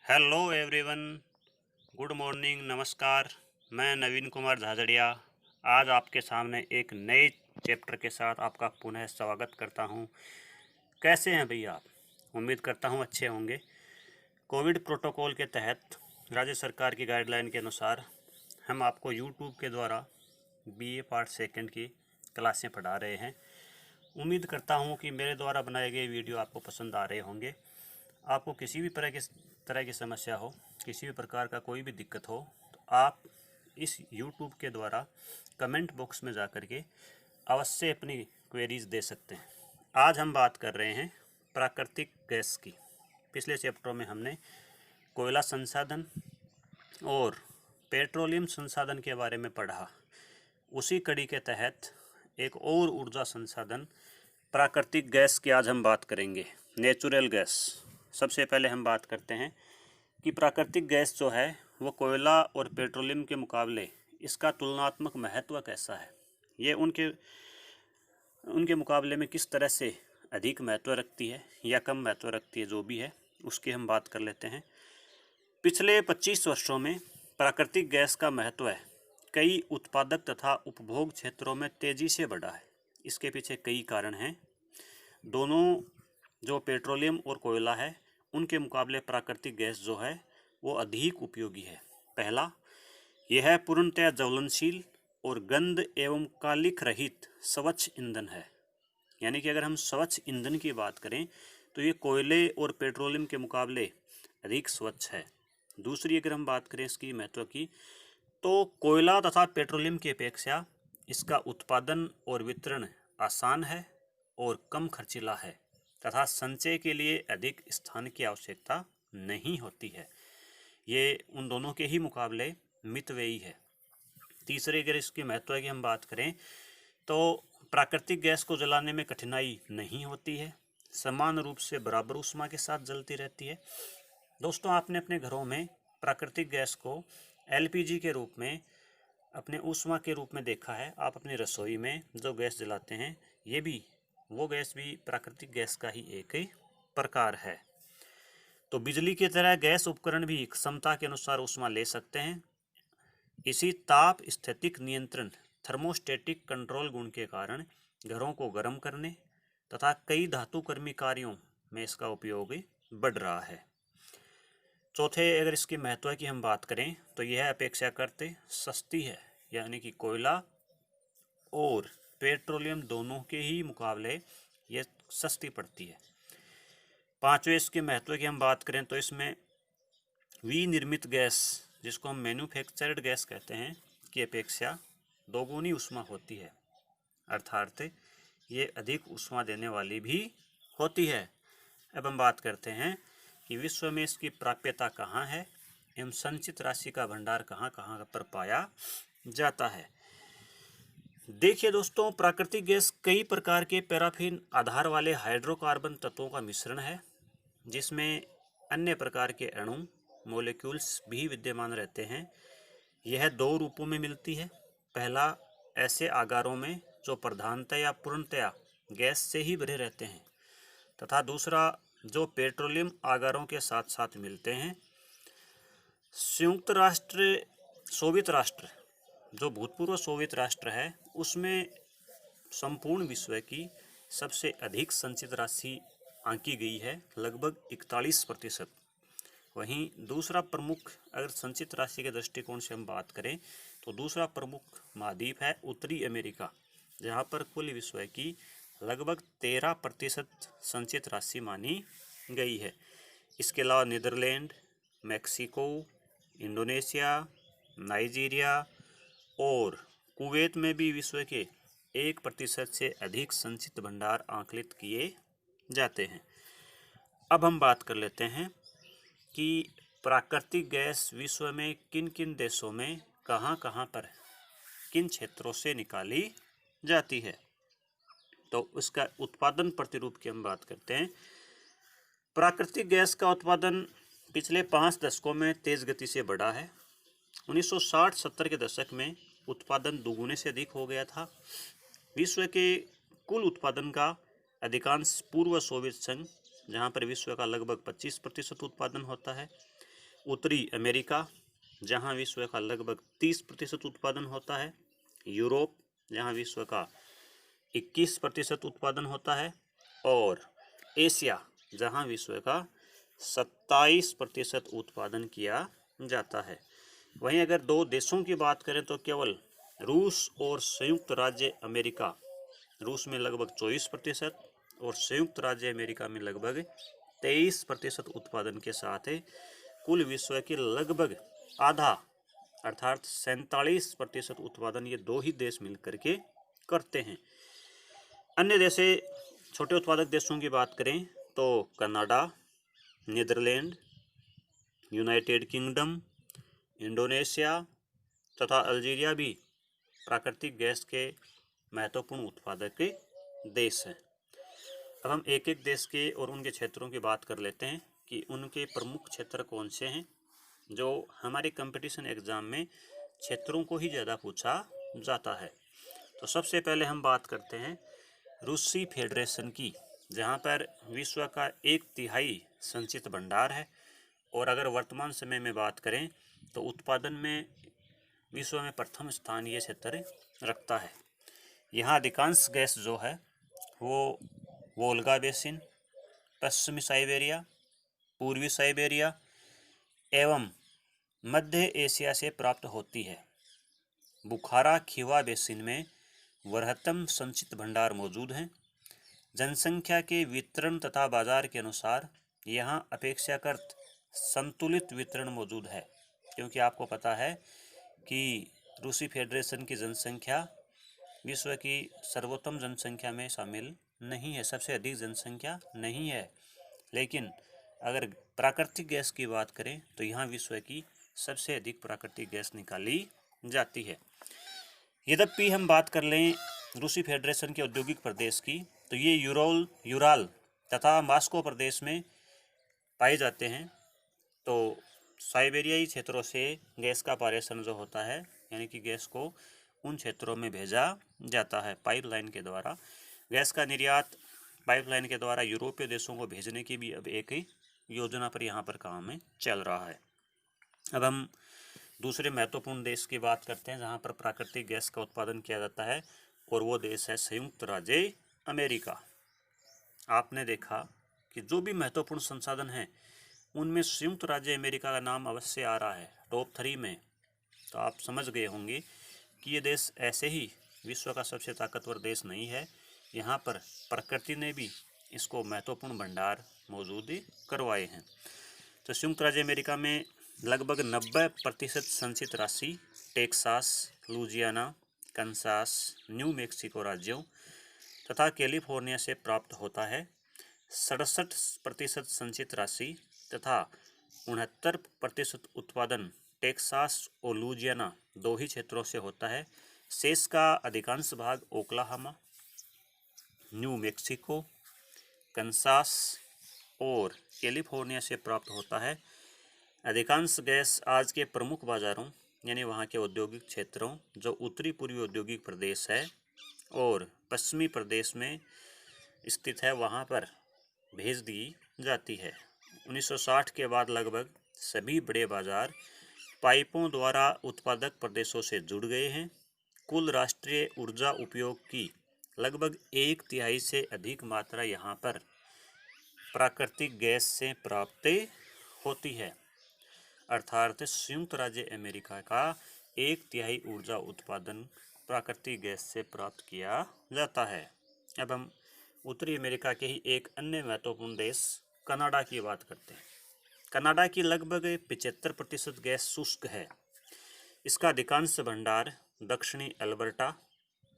Hello everyone, good morning, नमस्कार। मैं नवीन कुमार झाझड़िया आज आपके सामने एक नए चैप्टर के साथ आपका पुनः स्वागत करता हूं। कैसे हैं भैया आप? उम्मीद करता हूं अच्छे होंगे। कोविड प्रोटोकॉल के तहत राज्य सरकार की गाइडलाइन के अनुसार हम आपको यूट्यूब के द्वारा बीए पार्ट सेकंड की क्लासें पढ़ा रहे हैं। उम्मीद करता हूं कि मेरे द्वारा बनाए गए वीडियो आपको पसंद आ रहे होंगे। आपको किसी भी तरह की समस्या हो, किसी भी प्रकार का कोई भी दिक्कत हो, तो आप इस YouTube के द्वारा कमेंट बॉक्स में जा कर के अवश्य अपनी क्वेरीज दे सकते हैं। आज हम बात कर रहे हैं प्राकृतिक गैस की। पिछले चैप्टरों में हमने कोयला संसाधन और पेट्रोलियम संसाधन के बारे में पढ़ा। उसी कड़ी के तहत एक और ऊर्जा संसाधन प्राकृतिक गैस की आज हम बात करेंगे, नेचुरल गैस। सबसे पहले हम बात करते हैं कि प्राकृतिक गैस जो है वो कोयला और पेट्रोलियम के मुकाबले इसका तुलनात्मक महत्व कैसा है, ये उनके मुकाबले में किस तरह से अधिक महत्व रखती है या कम महत्व रखती है, जो भी है उसकी हम बात कर लेते हैं। पिछले 25 वर्षों में प्राकृतिक गैस का महत्व है कई उत्पादक तथा उपभोग क्षेत्रों में तेजी से बढ़ा है। इसके पीछे कई कारण हैं। दोनों जो पेट्रोलियम और कोयला है उनके मुकाबले प्राकृतिक गैस जो है वो अधिक उपयोगी है। पहला, यह है पूर्णतः ज्वलनशील और गंध एवं कालिख रहित स्वच्छ ईंधन है। यानी कि अगर हम स्वच्छ ईंधन की बात करें तो ये कोयले और पेट्रोलियम के मुकाबले अधिक स्वच्छ है। दूसरी, अगर हम बात करें इसकी महत्व की, तो कोयला तथा पेट्रोलियम की अपेक्षा इसका उत्पादन और वितरण आसान है और कम खर्चीला है तथा संचय के लिए अधिक स्थान की आवश्यकता नहीं होती है। ये उन दोनों के ही मुकाबले मितव्ययी है। तीसरे, अगर इसके महत्व की हम बात करें तो प्राकृतिक गैस को जलाने में कठिनाई नहीं होती है, समान रूप से बराबर ऊष्मा के साथ जलती रहती है। दोस्तों, आपने अपने घरों में प्राकृतिक गैस को एलपीजी के रूप में, अपने ऊष्मा के रूप में देखा है। आप अपनी रसोई में जो गैस जलाते हैं वो गैस भी प्राकृतिक गैस का ही एक प्रकार है। तो बिजली की तरह गैस उपकरण भी क्षमता के अनुसार ऊष्मा ले सकते हैं। इसी ताप स्थितिक नियंत्रण थर्मोस्टेटिक कंट्रोल गुण के कारण घरों को गर्म करने तथा कई धातुकर्मी कार्यों में इसका उपयोग बढ़ रहा है। चौथे, अगर इसकी महत्व की हम बात करें तो यह अपेक्षाकृत सस्ती है, यानी कि कोयला और पेट्रोलियम दोनों के ही मुकाबले ये सस्ती पड़ती है। पांचवें, इसके महत्व की हम बात करें तो इसमें विनिर्मित गैस, जिसको हम मैन्युफैक्चर्ड गैस कहते हैं, की अपेक्षा दोगुनी ऊष्मा होती है, अर्थात ये अधिक ऊष्मा देने वाली भी होती है। अब हम बात करते हैं कि विश्व में इसकी प्राप्यता कहाँ है एवं संचित राशि का भंडार कहाँ कहाँ पर पाया जाता है। देखिए दोस्तों, प्राकृतिक गैस कई प्रकार के पैराफिन आधार वाले हाइड्रोकार्बन तत्वों का मिश्रण है, जिसमें अन्य प्रकार के अणु मॉलिक्यूल्स भी विद्यमान रहते हैं। यह दो रूपों में मिलती है। पहला, ऐसे आगारों में जो प्रधानतः या पूर्णतया गैस से ही भरे रहते हैं, तथा दूसरा जो पेट्रोलियम आगारों के साथ साथ मिलते हैं। संयुक्त राष्ट्र सोवियत राष्ट्र, जो भूतपूर्व सोवियत राष्ट्र है, उसमें संपूर्ण विश्व की सबसे अधिक संचित राशि आंकी गई है, लगभग 41%। वहीं दूसरा प्रमुख, अगर संचित राशि के दृष्टिकोण से हम बात करें तो दूसरा प्रमुख महाद्वीप है उत्तरी अमेरिका, जहां पर कुल विश्व की लगभग 13% संचित राशि मानी गई है। इसके अलावा नीदरलैंड, मैक्सिको, इंडोनेशिया, नाइजीरिया और कुवैत में भी विश्व के 1% से अधिक संचित भंडार आंकलित किए जाते हैं। अब हम बात कर लेते हैं कि प्राकृतिक गैस विश्व में किन किन देशों में कहाँ कहाँ पर, किन क्षेत्रों से निकाली जाती है। तो उसका उत्पादन प्रतिरूप की हम बात करते हैं। प्राकृतिक गैस का उत्पादन पिछले 5 दशकों में तेज गति से बढ़ा है। 1960-70 के दशक में उत्पादन दोगुने से अधिक हो गया था। विश्व के कुल उत्पादन का अधिकांश पूर्व सोवियत संघ, जहां पर विश्व का लगभग 25% उत्पादन होता है, उत्तरी अमेरिका, जहां विश्व का लगभग 30% उत्पादन होता है, यूरोप, जहां विश्व का 21% उत्पादन होता है, और एशिया, जहां विश्व का 27% उत्पादन किया जाता है। वहीं अगर दो देशों की बात करें तो केवल रूस और संयुक्त राज्य अमेरिका, रूस में लगभग 24% और संयुक्त राज्य अमेरिका में लगभग 23% उत्पादन के साथ कुल विश्व के लगभग आधा अर्थात 47% उत्पादन ये दो ही देश मिलकर के करते हैं। अन्य जैसे छोटे उत्पादक देशों की बात करें तो Canada, Netherlands, United Kingdom, Indonesia तथा अल्जीरिया भी प्राकृतिक गैस के महत्वपूर्ण उत्पादक के देश हैं। अब हम एक एक देश के और उनके क्षेत्रों की बात कर लेते हैं कि उनके प्रमुख क्षेत्र कौन से हैं, जो हमारे कंपटीशन एग्ज़ाम में क्षेत्रों को ही ज़्यादा पूछा जाता है। तो सबसे पहले हम बात करते हैं रूसी फेडरेशन की, जहाँ पर विश्व का 1/3 संचित भंडार है, और अगर वर्तमान समय में बात करें तो उत्पादन में विश्व में प्रथम स्थान ये क्षेत्र रखता है। यहाँ अधिकांश गैस जो है वो वोल्गा बेसिन, पश्चिमी साइबेरिया, पूर्वी साइबेरिया एवं मध्य एशिया से प्राप्त होती है। बुखारा खीवा बेसिन में वृहत्तम संचित भंडार मौजूद हैं। जनसंख्या के वितरण तथा बाजार के अनुसार यहाँ अपेक्षाकृत संतुलित वितरण मौजूद है, क्योंकि आपको पता है कि रूसी फेडरेशन की जनसंख्या विश्व की सर्वोत्तम जनसंख्या में शामिल नहीं है, सबसे अधिक जनसंख्या नहीं है, लेकिन अगर प्राकृतिक गैस की बात करें तो यहाँ विश्व की सबसे अधिक प्राकृतिक गैस निकाली जाती है। यद्यपि हम बात कर लें रूसी फेडरेशन के औद्योगिक प्रदेश की, तो ये यूराल तथा मास्को प्रदेश में पाए जाते हैं। तो साइबेरियाई क्षेत्रों से गैस का पारेषण जो होता है, यानी कि गैस को उन क्षेत्रों में भेजा जाता है पाइपलाइन के द्वारा। गैस का निर्यात पाइपलाइन के द्वारा यूरोपीय देशों को भेजने की भी अब एक योजना पर यहाँ पर काम में चल रहा है। अब हम दूसरे महत्वपूर्ण देश की बात करते हैं जहाँ पर प्राकृतिक गैस का उत्पादन किया जाता है, और वो देश है संयुक्त राज्य अमेरिका। आपने देखा कि जो भी महत्वपूर्ण संसाधन हैं उनमें संयुक्त राज्य अमेरिका का नाम अवश्य आ रहा है टॉप 3 में। तो आप समझ गए होंगे कि ये देश ऐसे ही विश्व का सबसे ताकतवर देश नहीं है, यहाँ पर प्रकृति ने भी इसको महत्वपूर्ण भंडार मौजूद करवाए हैं। तो संयुक्त राज्य अमेरिका में लगभग 90% संचित राशि Texas, Louisiana, Kansas, new Mexico राज्यों तथा कैलिफोर्निया से प्राप्त होता है। 67% संचित राशि तथा 69% उत्पादन टेक्सास और लुजियाना दो ही क्षेत्रों से होता है। शेष का अधिकांश भाग ओक्लाहोमा, न्यू मैक्सिको, कंसास और कैलिफोर्निया से प्राप्त होता है। अधिकांश गैस आज के प्रमुख बाज़ारों यानी वहाँ के औद्योगिक क्षेत्रों, जो उत्तरी पूर्वी औद्योगिक प्रदेश है और पश्चिमी प्रदेश में स्थित है, वहाँ पर भेज दी जाती है। 1960 के बाद लगभग सभी बड़े बाज़ार पाइपों द्वारा उत्पादक प्रदेशों से जुड़ गए हैं। कुल राष्ट्रीय ऊर्जा उपयोग की लगभग 1/3 से अधिक मात्रा यहाँ पर प्राकृतिक गैस से प्राप्त होती है, अर्थात संयुक्त राज्य अमेरिका का 1/3 ऊर्जा उत्पादन प्राकृतिक गैस से प्राप्त किया जाता है। अब हम उत्तरी अमेरिका के ही एक अन्य महत्वपूर्ण देश कनाडा की बात करते हैं। कनाडा की लगभग 75% गैस शुष्क है। इसका अधिकांश भंडार दक्षिणी अल्बर्टा,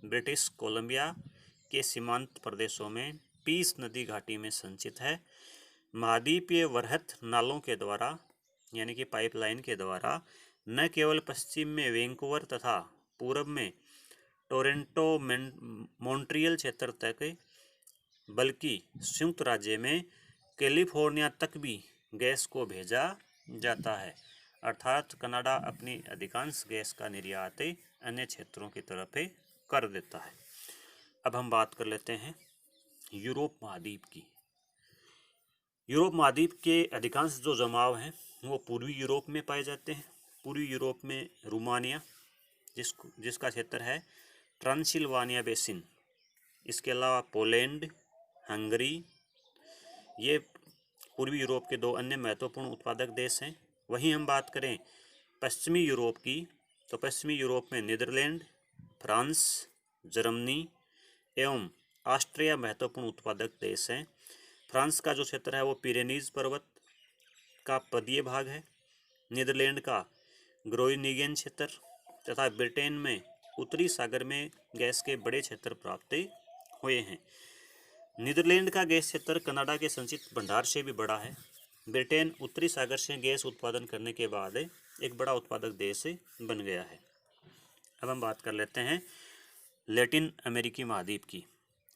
ब्रिटिश कोलंबिया के सीमांत प्रदेशों में पीस नदी घाटी में संचित है। महाद्वीपीय वृहत नालों के द्वारा यानी कि पाइपलाइन के द्वारा न केवल पश्चिम में वैंकूवर तथा पूर्व में टोरंटो मॉन्ट्रियल क्षेत्र तक, बल्कि संयुक्त राज्य में कैलिफोर्निया तक भी गैस को भेजा जाता है, अर्थात कनाडा अपनी अधिकांश गैस का निर्यात अन्य क्षेत्रों की तरफ कर देता है। अब हम बात कर लेते हैं यूरोप महाद्वीप की। यूरोप महाद्वीप के अधिकांश जो जमाव हैं वो पूर्वी यूरोप में पाए जाते हैं। पूर्वी यूरोप में रोमानिया जिसका क्षेत्र है ट्रांसिल्वानिया बेसिन, इसके अलावा पोलैंड, हंगरी, ये पूर्वी यूरोप के दो अन्य महत्वपूर्ण उत्पादक देश हैं। वहीं हम बात करें पश्चिमी यूरोप की, तो पश्चिमी यूरोप में नीदरलैंड, फ्रांस, जर्मनी एवं ऑस्ट्रिया महत्वपूर्ण उत्पादक देश हैं। फ्रांस का जो क्षेत्र है वो पिरेनीज पर्वत का पदीय भाग है। नीदरलैंड का ग्रोइनिगेन क्षेत्र तथा ब्रिटेन में उत्तरी सागर में गैस के बड़े क्षेत्र प्राप्त हुए हैं। नीदरलैंड का गैस क्षेत्र कनाडा के संचित भंडार से भी बड़ा है। ब्रिटेन उत्तरी सागर से गैस उत्पादन करने के बाद एक बड़ा उत्पादक देश बन गया है। अब हम बात कर लेते हैं लैटिन अमेरिकी महाद्वीप की।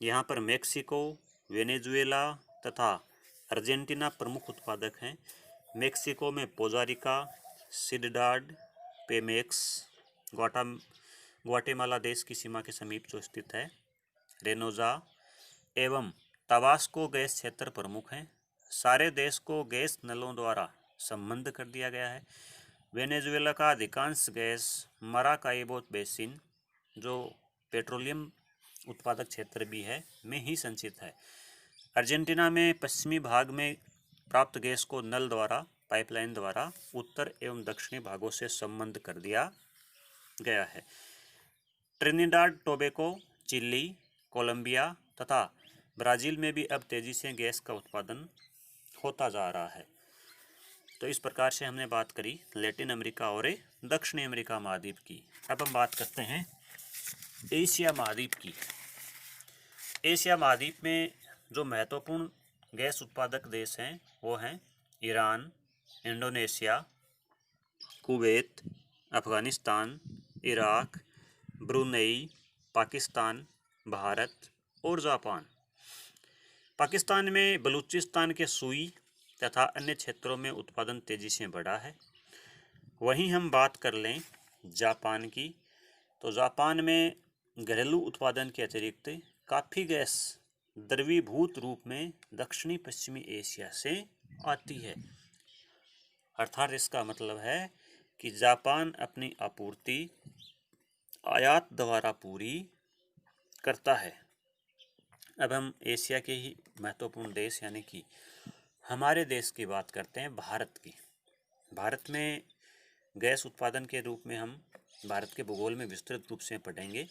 यहाँ पर मेक्सिको, वेनेजुएला तथा अर्जेंटीना प्रमुख उत्पादक हैं। मेक्सिको में पोजारिका, सिडडाड, पेमेक्स, ग्वाटेमाला देश की सीमा के समीप जो स्थित है, रेनोजा एवं तबास्को गैस क्षेत्र प्रमुख हैं। सारे देश को गैस नलों द्वारा संबद्ध कर दिया गया है। वेनेजुएला का अधिकांश गैस मराकाइबो बेसिन, जो पेट्रोलियम उत्पादक क्षेत्र भी है, में ही संचित है। अर्जेंटीना में पश्चिमी भाग में प्राप्त गैस को नल द्वारा, पाइपलाइन द्वारा उत्तर एवं दक्षिणी भागों से संबद्ध कर दिया गया है। ट्रिनिडाड टोबैगो, चिली, कोलंबिया तथा ब्राज़ील में भी अब तेज़ी से गैस का उत्पादन होता जा रहा है। तो इस प्रकार से हमने बात करी लैटिन अमेरिका और दक्षिणी अमेरिका महाद्वीप की। अब हम बात करते हैं एशिया महाद्वीप की। एशिया महाद्वीप में जो महत्वपूर्ण गैस उत्पादक देश हैं वो हैं Iran, Indonesia, Kuwait, Afghanistan, Iraq, Brunei, Pakistan, Bharat और जापान। पाकिस्तान में बलूचिस्तान के सुई तथा अन्य क्षेत्रों में उत्पादन तेज़ी से बढ़ा है। वहीं हम बात कर लें जापान की, तो जापान में घरेलू उत्पादन के अतिरिक्त काफ़ी गैस द्रवीभूत रूप में दक्षिणी पश्चिमी एशिया से आती है। अर्थात इसका मतलब है कि जापान अपनी आपूर्ति आयात द्वारा पूरी करता है। अब हम एशिया के ही महत्वपूर्ण देश यानी कि हमारे देश की बात करते हैं, भारत की। भारत में गैस उत्पादन के रूप में हम भारत के भूगोल में विस्तृत रूप से पढ़ेंगे,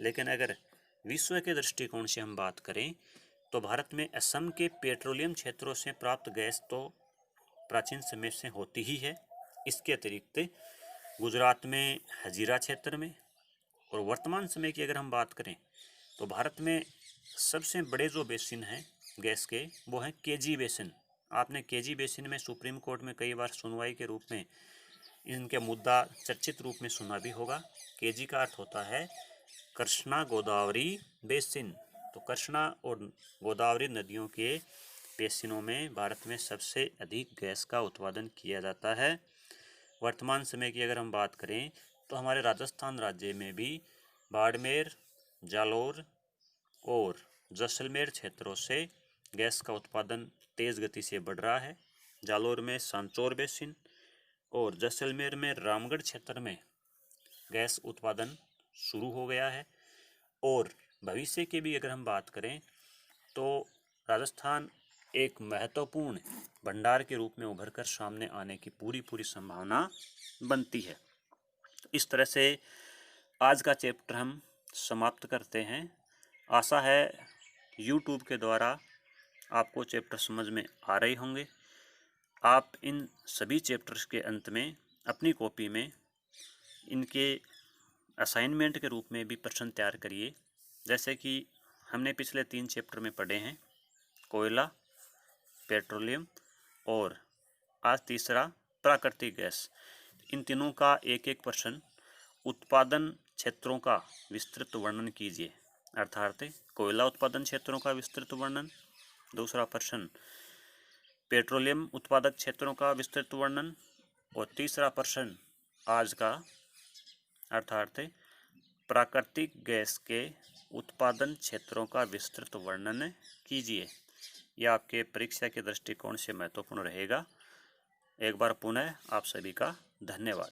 लेकिन अगर विश्व के दृष्टिकोण से हम बात करें तो भारत में असम के पेट्रोलियम क्षेत्रों से प्राप्त गैस तो प्राचीन समय से होती ही है। इसके अतिरिक्त गुजरात में हजीरा क्षेत्र में, और वर्तमान समय की अगर हम बात करें तो भारत में सबसे बड़े जो बेसिन हैं गैस के वो हैं केजी बेसिन। आपने केजी बेसिन में सुप्रीम कोर्ट में कई बार सुनवाई के रूप में इनके मुद्दा चर्चित रूप में सुना भी होगा। केजी का अर्थ होता है कृष्णा गोदावरी बेसिन। तो कृष्णा और गोदावरी नदियों के बेसिनों में भारत में सबसे अधिक गैस का उत्पादन किया जाता है। वर्तमान समय की अगर हम बात करें तो हमारे राजस्थान राज्य में भी बाड़मेर, जालोर और जैसलमेर क्षेत्रों से गैस का उत्पादन तेज़ गति से बढ़ रहा है। जालोर में सांचौर बेसिन और जैसलमेर में रामगढ़ क्षेत्र में गैस उत्पादन शुरू हो गया है। और भविष्य की भी अगर हम बात करें तो राजस्थान एक महत्वपूर्ण भंडार के रूप में उभर कर सामने आने की पूरी संभावना बनती है। तो इस तरह से आज का चैप्टर हम समाप्त करते हैं। आशा है YouTube के द्वारा आपको चैप्टर समझ में आ रहे होंगे। आप इन सभी चैप्टर्स के अंत में अपनी कॉपी में इनके असाइनमेंट के रूप में भी प्रश्न तैयार करिए। जैसे कि हमने पिछले 3 चैप्टर में पढ़े हैं कोयला, पेट्रोलियम और आज तीसरा प्राकृतिक गैस। इन तीनों का एक एक प्रश्न उत्पादन क्षेत्रों का विस्तृत वर्णन कीजिए। अर्थात कोयला उत्पादन क्षेत्रों का विस्तृत वर्णन, दूसरा प्रश्न पेट्रोलियम उत्पादक क्षेत्रों का विस्तृत वर्णन, और तीसरा प्रश्न आज का अर्थात प्राकृतिक गैस के उत्पादन क्षेत्रों का विस्तृत वर्णन कीजिए। यह आपके परीक्षा के दृष्टिकोण से महत्वपूर्ण रहेगा। एक बार पुनः आप सभी का धन्यवाद।